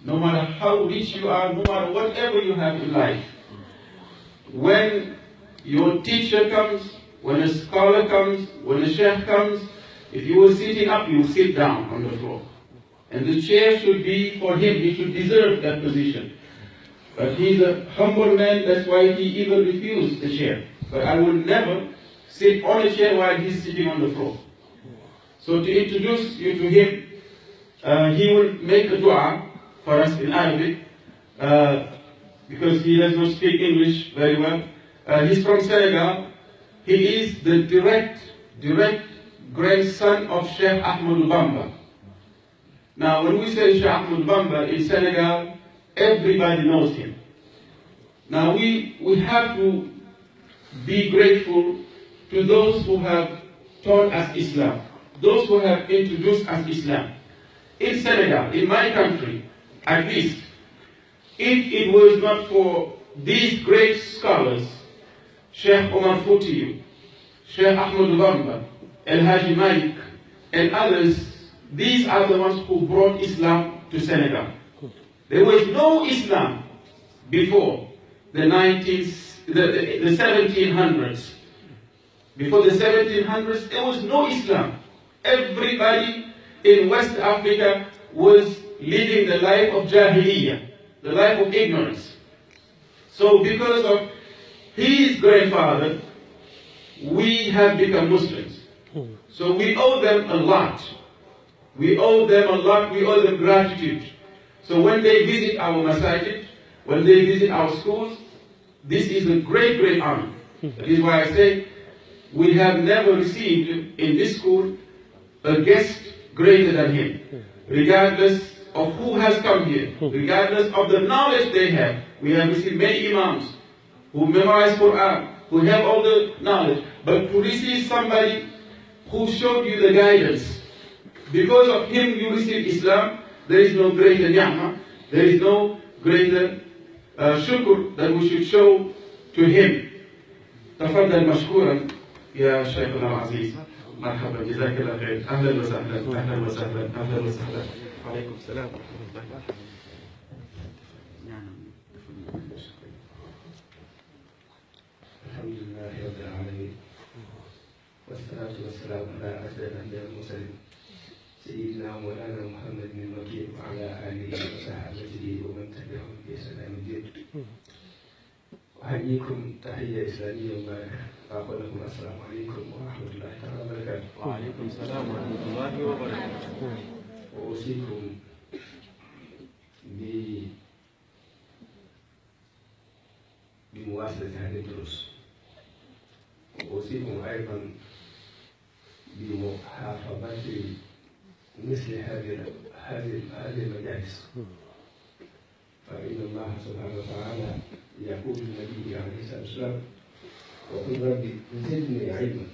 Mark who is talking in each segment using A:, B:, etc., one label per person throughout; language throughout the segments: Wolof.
A: No matter how rich you are, no matter whatever you have in life, when your teacher comes, when a scholar comes, when a sheikh comes, if you were sitting up, you will sit down on the floor. And the chair should be for him. He should deserve that position. But he's a humble man, that's why he even refused the chair. But I will never sit on a chair while he's sitting on the floor. So to introduce you to him, he will make a dua for us in Arabic, because he does not speak English very well. He's from Senegal. He is the direct grandson of Sheikh Ahmadou Bamba. Now, when we say Sheikh Ahmadou Bamba in Senegal, everybody knows him. Now, we have to be grateful to those who have taught us Islam, those who have introduced us Islam. In Senegal, in my country, at least, if it was not for these great scholars, Sheikh Omar Foutiyou, Sheikh Ahmadou Bamba, El Haji Malik, and others, these are the ones who brought Islam to Senegal. There was no Islam before the 1700s. Before the 1700s, there was no Islam. Everybody in West Africa was living the life of Jahiliyyah, the life of ignorance. So because of his grandfather, we have become Muslims. So we owe them a lot. We owe them a lot, we owe them gratitude. So when they visit our masajid, when they visit our schools, this is a great honor. That is why I say we have never received in this school a guest greater than him. Regardless of who has come here, regardless of the knowledge they have, we have received many imams who memorize Quran, who have all the knowledge, but to receive somebody who showed you the guidance, because of him you receive Islam, there is no greater ni'mah, there is no greater shukr that we should show to him. تفضل مشكورا يا شيخنا العزيز. مرحبا جزاك الله خير. اهلا وسهلا اهلا وسهلا اهلا وسهلا. وعليكم السلام ورحمه الله وبركاته.
B: الحمد لله رب العالمين والصلاة والسلام على أشرف الأنبياء والمرسلين سيدنا ومولانا محمد بن المكي وعلى آله وصحبه ومن تبعهم بإحسان إلى يوم الدين. أحييكم تحية إسلامية مباركة وأقول لكم السلام عليكم ورحمة الله تعالى وبركاته.
C: وعليكم السلام ورحمة الله وبركاته.
B: وأوصيكم بمواصلة هذه الدروس. وأوصيكم أيضا بمحافظة مثل هذه المجالس، فإن الله سبحانه وتعالى يقول للنبي عليه الصلاة والسلام: وقل رب زدني علما.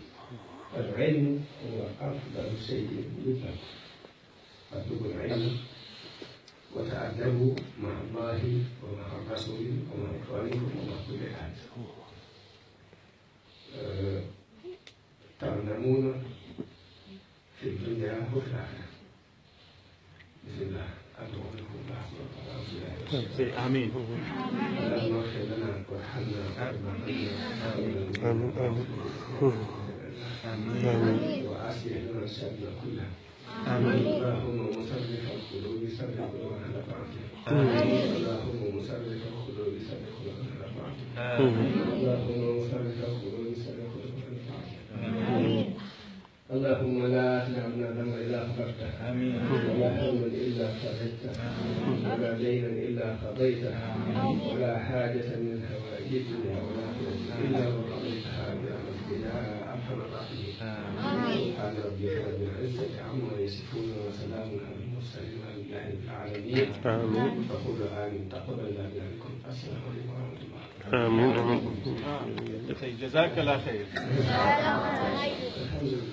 B: فالعلم هو أفضل شيء يطلب. اطلبوا العلم وتأدبوا مع الله ومع الرسول ومع إخوانكم ومع كل أحد. تعلمون في الدنيا وفي الآخرة. بسم الله أدعو لكم الله سبحانه وتعالى.
C: آمين.
B: اللهم اغفر لنا وارحمنا
C: آمين.
B: وأصلح لنا الشأن كله.
C: آمين.
B: اللهم مصرف القلوب صرف قلوبنا على طاعتك. اللهم مصرف القلوب صرف قلوبنا على طاعتك. اللهم مصرف القلوب صرف قلوبنا على طاعتك. اللهم لا تدع لنا ذنبا الا غفرته، ولا هما الا فرجته، ولا دينا الا قضيته، ولا حاجه من حوائج الدنيا والاخره الا وقضيتها برحمتك يا ارحم الراحمين. سبحان ربك رب العزه عما يصفون وسلام على المرسلين والحمد لله رب العالمين. فقولوا امين. تقبل الله منكم. السلام عليكم ورحمه الله.
C: آمين. جزاك الله خير.
B: الحمد لله.